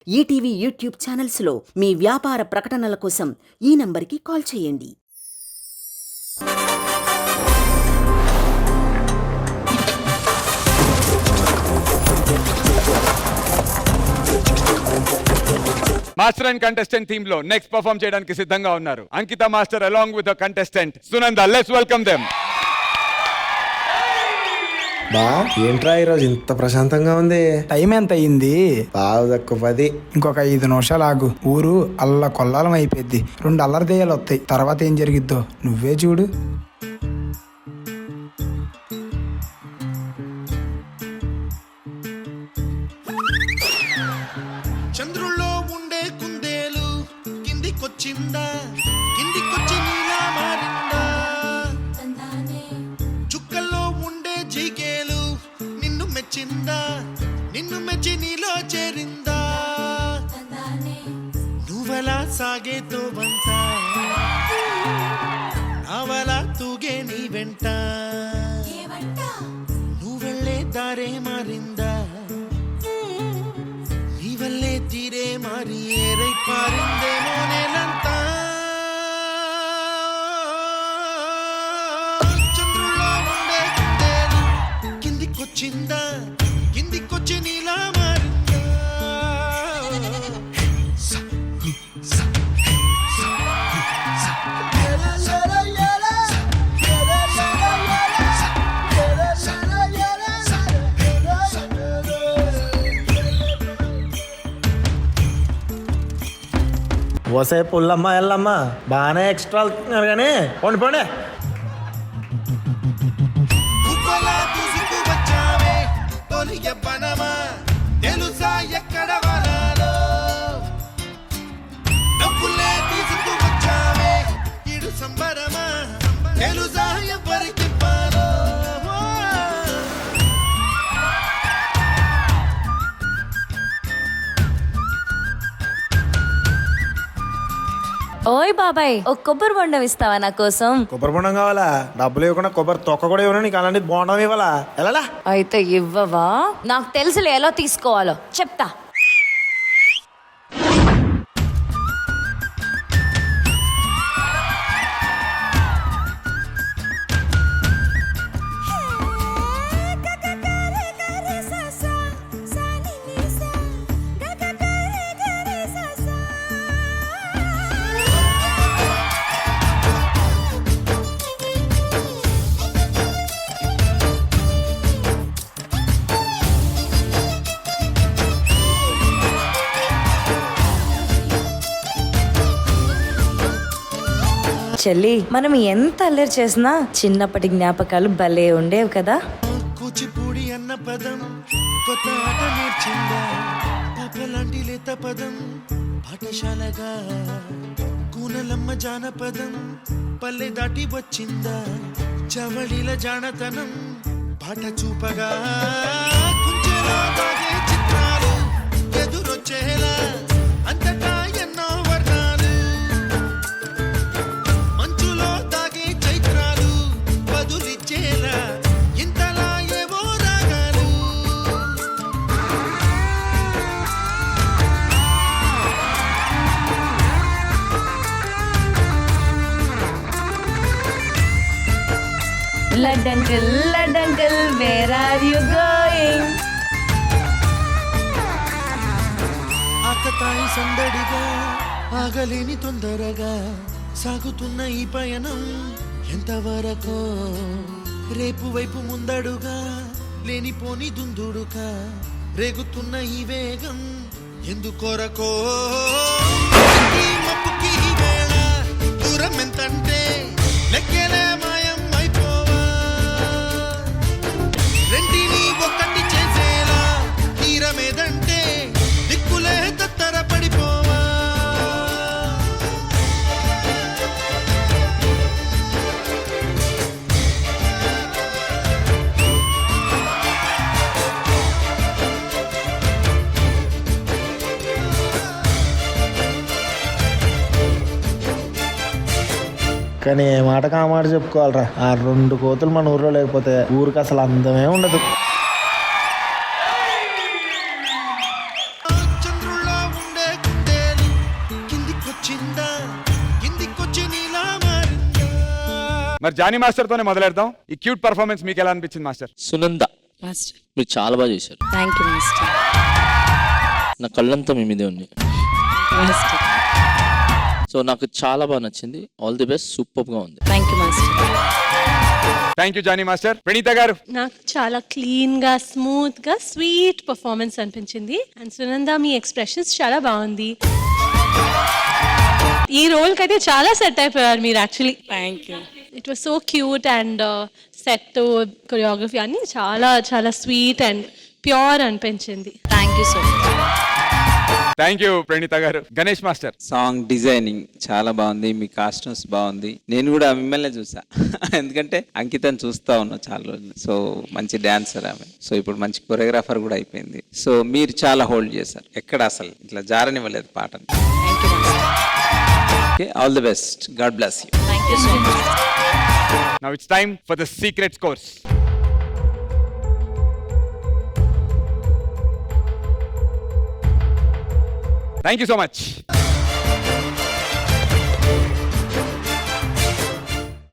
ETV YouTube ఛానల్స్లో మీ వ్యాపార ప్రకటనల కోసం ఈ నంబర్కి కాల్ చేయండి. మాస్టర్ అండ్ కంటెస్టెంట్ థీమ్ లో నెక్స్ట్ పర్ఫార్మ్ చేయడానికి సిద్ధంగా ఉన్నారు Ankita master along with contestant Sunanda. Let's welcome them. బా ఏంట్రా ఈరోజు ఇంత ప్రశాంతంగా ఉంది? టైం ఎంత అయింది? బాగా తక్కువ 10. ఇంకొక 5 నిమిషాలు ఆగు. ఊరు అల్ల కొల్లాలం అయిపోద్ది. 2 అల్లరి దెయ్యాలు వస్తాయి. తర్వాత ఏం జరిగిద్దో నువ్వే చూడు. చంద్రుల్లో ఉండే కుందేలు కిందికొచ్చిందా, కిందికొచ్చి నీలా మారిందా? చుక్కల్లో ఉండే జీకేలు నిన్ను మెచ్చిందా, నిన్ను మెచ్చి నీలో చేరిందా? నువ్వలా సాగేతో వంత, నావలా తూగే నీ వెంట, నువ్వెళ్ళే దారే మారిందా, నీవల్లే తీరే మారి ఏరై పారిందేమో నేలంతా. చంద్రుల్లో ఉండే కుందేలు కిందికొచ్చిందా, కిందికొచ్చి నీలా మారిందా? ఓసే పుల్లమ్మ ఎల్లమ్మ బాగానే ఎక్స్ట్రా వెళ్తున్నారు కానీ పోండి పోండి. కుక్కలా దూసుకు వచ్చావే తొలి ఎవ్వనమా, తెలుసా ఎక్కడ వనాలో? డబ్బులే తీసుకు వచ్చావే ఇడు సంబరమా, తెలుసా ఎవరికి పాలో? ఓయ్ బాబాయ్, ఒక కొబ్బరి బొండం ఇస్తావా నా కోసం? కొబ్బరి బొండం కావాలా? డబ్బులు ఇవ్వకుండా కొబ్బరి తొక్క కూడా ఇవ్వను. నీకు అలాంటి బొండం ఇవ్వాలా? ఎలా? అయితే ఇవ్వవా? నాకు తెలుసులే ఎలా తీసుకోవాలో, చెప్తా. చెల్లి, మనం ఎంత అల్లరి చేసినా చిన్నప్పటి జ్ఞాపకాలు భలే ఉండేవి కదా. కూచిపూడి అన్న పదం కొత్త ఆట నేర్చిందా, పాపలాంటి లేత పదం పాఠశాలగా, కూనలమ్మ జానపదం పల్లె దాటి వచ్చిందా, చవళిల జానతనం పాట చూపగా, కుంచెలో దాగే చిత్రాలు ఎదురొచ్చేలా అంతటా ఎన్నో వర్ణాలు, మంచులో దాగే చైత్రాలు బదులిచ్చేలా ఇంతలా ఏవో రాగాలు. లడ్డంకిల్ వేర్ ఆర్ యు గోయింగ్? ఆకతాయి సందడిగా ఆగలేని తొందరగా సాగుతున్న ఈ పయనం ఎంతవరకో, రేపు వైపు ముందడుగా లేనిపోని దుందుడుగా రేగుతున్న ఈ వేగం ఎందుకొరకో? ఈ మబ్బుకి ఈ వేళ దూరం ఎంతంటే లెక్కలే మాయం అయిపోవా, రెంటిని ఒక్కటి చేసేలా తీరమేదంటే దిక్కులే తత్తర పడిపోవా. కానీ ఏ మాటకు ఆ మాట చెప్పుకోవాలరా. ఆ 2 కోతులు మన ఊర్లో లేకపోతే ఊరికి అసలు అందమే ఉండదు. చంద్రుల్లో మరి జానీ మాస్టర్ తోనే మొదలెడదాం. ఈ క్యూట్ పర్ఫార్మెన్స్ మీకు ఎలా అనిపించింది మాస్టర్? సునంద మాస్టర్ మీరు చాలా బాగా చేశారు. Thank you master. నా కళ్ళంతా మీ మీదే ఉంది. మాస్టర్ సో నాకు చాలా బాగా నచ్చింది. All the best. సూపర్ గా ఉంది. Thank you master. Thank you Jani master. Praneetha గారు? నాకు చాలా క్లీన్ గా స్మూత్ గా స్వీట్ పర్ఫార్మెన్స్ అనిపించింది. అండ్ సునంద మీ ఎక్స్ప్రెషన్స్ చాలా బాగుంది. ఈ రోల్ కి అయితే చాలా సెట్ అయిపోయారు మీరు actually. Thank you. It was so cute and set choreography అన్ని చాలా చాలా స్వీట్ అండ్ ప్యూర్ అనిపించింది. Thank you so much. Thank you Praneetha గారు. గణేష్ మాస్టర్? సాంగ్ డిజైనింగ్ చాలా బాగుంది, మీ కాస్ట్యూమ్స్ బాగుంది. నేను కూడా మిమ్మల్ని చూసా ఎందుకంటే అంకితని చూస్తా ఉన్నా చాలా రోజులు. సో మంచి డాన్సర్ ఆమె. సో ఇప్పుడు మంచి కొరియోగ్రాఫర్ కూడా అయిపోయింది. సో మీరు చాలా హోల్డ్ చేశారు, ఎక్కడ అసలు ఇట్లా జారనివ్వలేదు పాటని. Thank you master. Okay, all the best. God bless you. Thank you so much. Now it's time for the secret scores. Thank you so much.